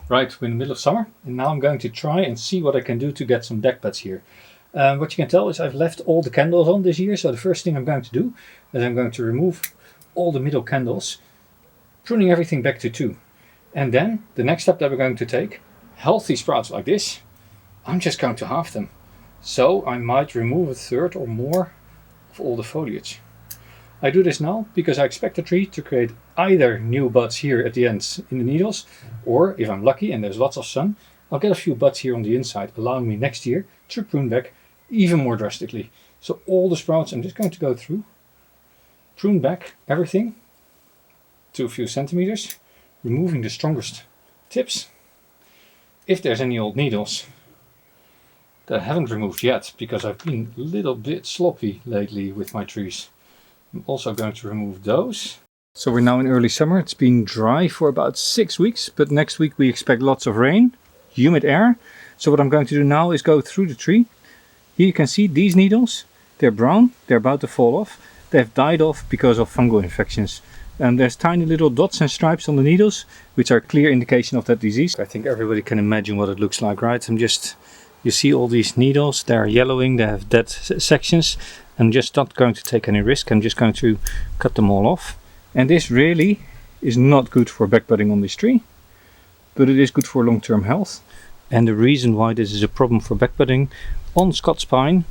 Right, we're in the middle of summer, and now I'm going to try and see what I can do to get some deck buds here. What you can tell is I've left all the candles on this year, so the first thing I'm going to do is I'm going to remove all the middle candles, pruning everything back to 2. And then the next step that we're going to take, healthy sprouts like this, I'm just going to halve them. So I might remove a third or more of all the foliage. I do this now because I expect the tree to create either new buds here at the ends in the needles, or if I'm lucky and there's lots of sun, I'll get a few buds here on the inside, allowing me next year to prune back even more drastically. So all the sprouts I'm just going to go through, prune back everything to a few centimeters, removing the strongest tips. If there's any old needles that I haven't removed yet, because I've been a little bit sloppy lately with my trees, I'm also going to remove those. So we're now in early summer. It's been dry for about 6 weeks, but next week we expect lots of rain, humid air. So what I'm going to do now is go through the tree. Here you can see these needles. They're brown, they're about to fall off. They've died off because of fungal infections. And there's tiny little dots and stripes on the needles, which are a clear indication of that disease. I think everybody can imagine what it looks like, right? You see all these needles, they're yellowing, they have dead sections. I'm just not going to take any risk, I'm just going to cut them all off. And this really is not good for backbudding on this tree, but it is good for long-term health. And the reason why this is a problem for backbudding, on Scots pine,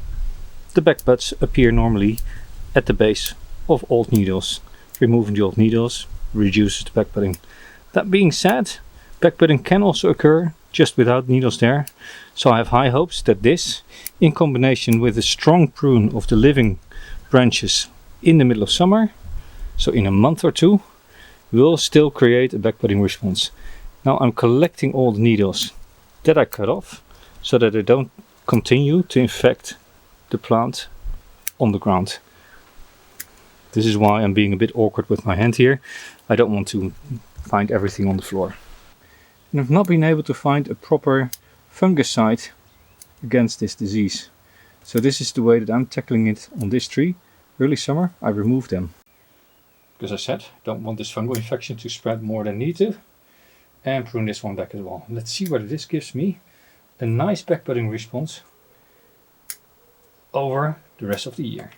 the backbuds appear normally at the base of old needles. Removing the old needles reduces the backbudding. That being said, backbudding can also occur just without needles there. So I have high hopes that this, in combination with a strong prune of the living branches in the middle of summer, so in a month or 2, will still create a backbudding response. Now I'm collecting all the needles that I cut off so that they don't continue to infect the plant on the ground. This is why I'm being a bit awkward with my hand here. I don't want to find everything on the floor. And I've not been able to find a proper fungicide against this disease. So this is the way that I'm tackling it on this tree. Early summer, I remove them. Because I said, I don't want this fungal infection to spread more than need to. And prune this one back as well. Let's see whether this gives me a nice backbudding response over the rest of the year.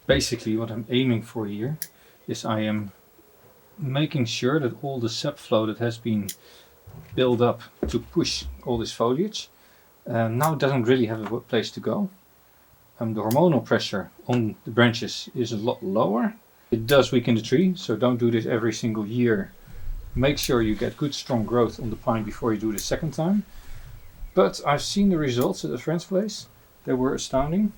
Basically what I'm aiming for here is I am making sure that all the sap flow that has been built up to push all this foliage now doesn't really have a place to go. The hormonal pressure on the branches is a lot lower. It does weaken the tree, so don't do this every single year. Make sure you get good strong growth on the pine before you do the second time. But I've seen the results at a friend's place. They were astounding.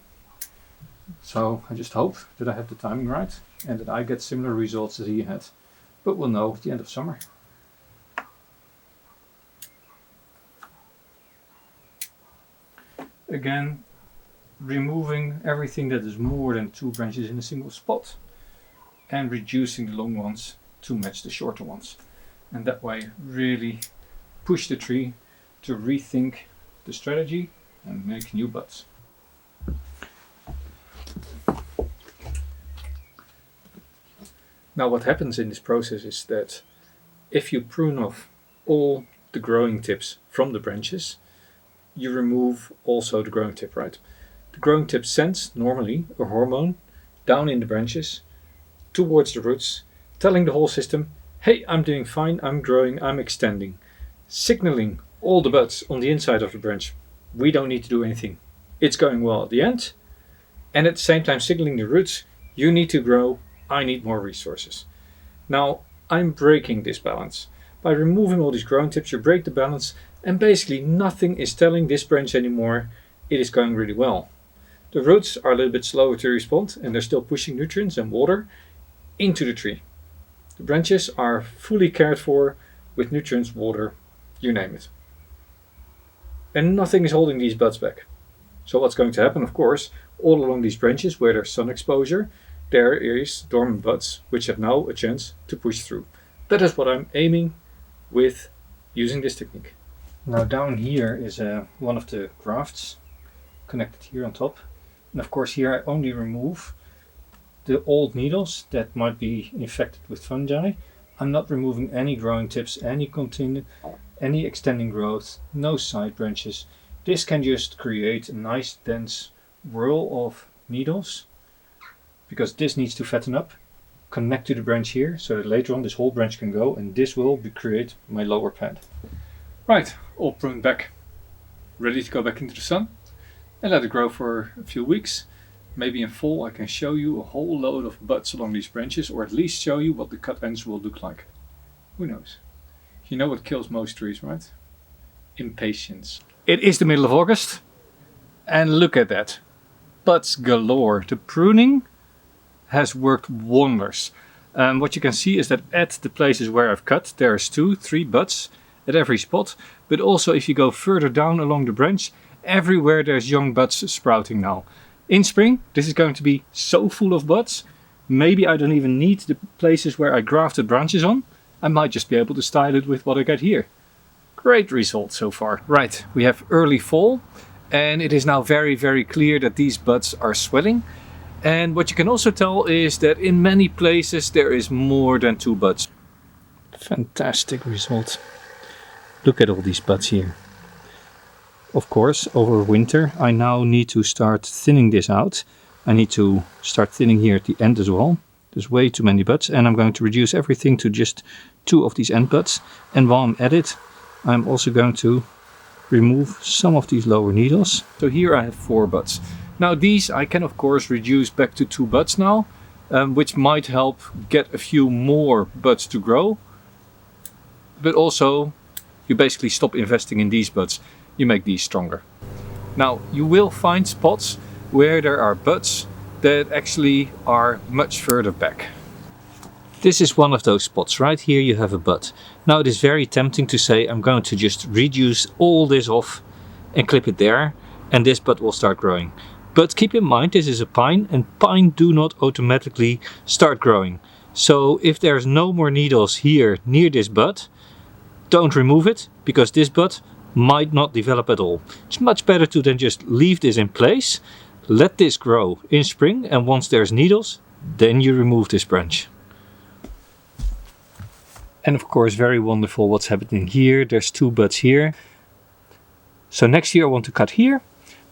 So I just hope that I have the timing right and that I get similar results as he had. But we'll know at the end of summer. Again, removing everything that is more than 2 branches in a single spot and reducing the long ones to match the shorter ones. And that way really push the tree to rethink the strategy and make new buds. Now what happens in this process is that if you prune off all the growing tips from the branches, you remove also the growing tip, right? The growing tip sends normally a hormone down in the branches towards the roots, telling the whole system, hey, I'm doing fine, I'm growing, I'm extending, signaling all the buds on the inside of the branch, we don't need to do anything. It's going well at the end, and at the same time signaling the roots, you need to grow, I need more resources. Now I'm breaking this balance. By removing all these growing tips, you break the balance, and basically nothing is telling this branch anymore it is going really well. The roots are a little bit slower to respond, and they're still pushing nutrients and water into the tree. The branches are fully cared for with nutrients, water, you name it. and nothing is holding these buds back. So what's going to happen, of course, all along these branches where there's sun exposure, there is dormant buds which have now a chance to push through. That is what I'm aiming with using this technique. Now down here is one of the grafts connected here on top. And of course here I only remove the old needles that might be infected with fungi. I'm not removing any growing tips, any extending growth, no side branches. This can just create a nice dense whirl of needles, because this needs to fatten up, connect to the branch here, so that later on this whole branch can go, and this will create my lower pad. Right, all pruned back, ready to go back into the sun and let it grow for a few weeks. Maybe in fall I can show you a whole load of buds along these branches, or at least show you what the cut ends will look like. Who knows? You know what kills most trees, right? Impatience. It is the middle of August, and look at that. Buds galore. The pruning has worked wonders. What you can see is that at the places where I've cut, there's 2, 3 buds at every spot. But also if you go further down along the branch, everywhere there's young buds sprouting now. In spring, this is going to be so full of buds. Maybe I don't even need the places where I grafted branches on. I might just be able to style it with what I get here. Great result so far. Right, we have early fall, and it is now very, very clear that these buds are swelling. And what you can also tell is that in many places there is more than 2 buds. Fantastic result. Look at all these buds here. Of course, over winter I now need to start thinning this out. I need to start thinning here at the end as well. There's way too many buds, and I'm going to reduce everything to just 2 of these end buds. And while I'm at it, I'm also going to remove some of these lower needles. So here I have 4 buds. Now these I can of course reduce back to 2 buds now, which might help get a few more buds to grow. But also you basically stop investing in these buds. You make these stronger. Now you will find spots where there are buds that actually are much further back. This is one of those spots. Right here you have a bud. Now it is very tempting to say I'm going to just reduce all this off and clip it there, and this bud will start growing. But keep in mind this is a pine, and pine do not automatically start growing. So if there's no more needles here near this bud, don't remove it, because this bud might not develop at all. It's much better to then just leave this in place, let this grow in spring, and once there's needles, then you remove this branch. And of course, very wonderful what's happening here. There's 2 buds here. So next year I want to cut here,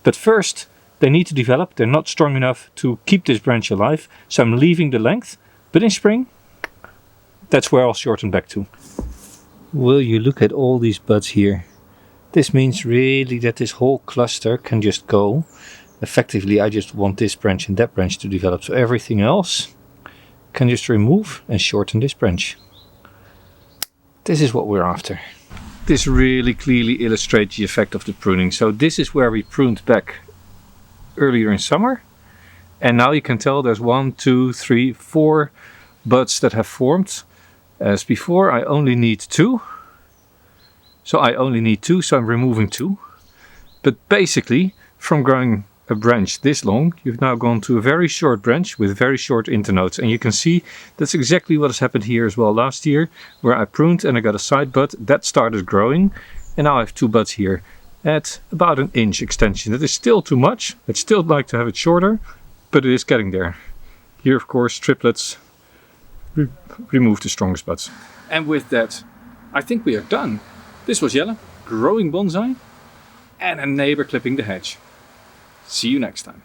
but first they need to develop. They're not strong enough to keep this branch alive, so I'm leaving the length, but in spring that's where I'll shorten back to. Will you look at all these buds here? This means really that this whole cluster can just go. Effectively I just want this branch and that branch to develop, so everything else can just remove and shorten this branch. This is what we're after. This really clearly illustrates the effect of the pruning. So this is where we pruned back earlier in summer, and now you can tell there's 1, 2, 3, 4 buds that have formed. As before I only need 2. So I'm removing 2. But basically from growing a branch this long, you've now gone to a very short branch with very short internodes, and you can see that's exactly what has happened here as well last year, where I pruned and I got a side bud that started growing, and now I have 2 buds here at about 1 inch extension. That is still too much. I'd still like to have it shorter, but it is getting there. Here of course triplets remove the strongest buds. And with that I think we are done. This was Jelle, growing bonsai, and a neighbor clipping the hedge. See you next time.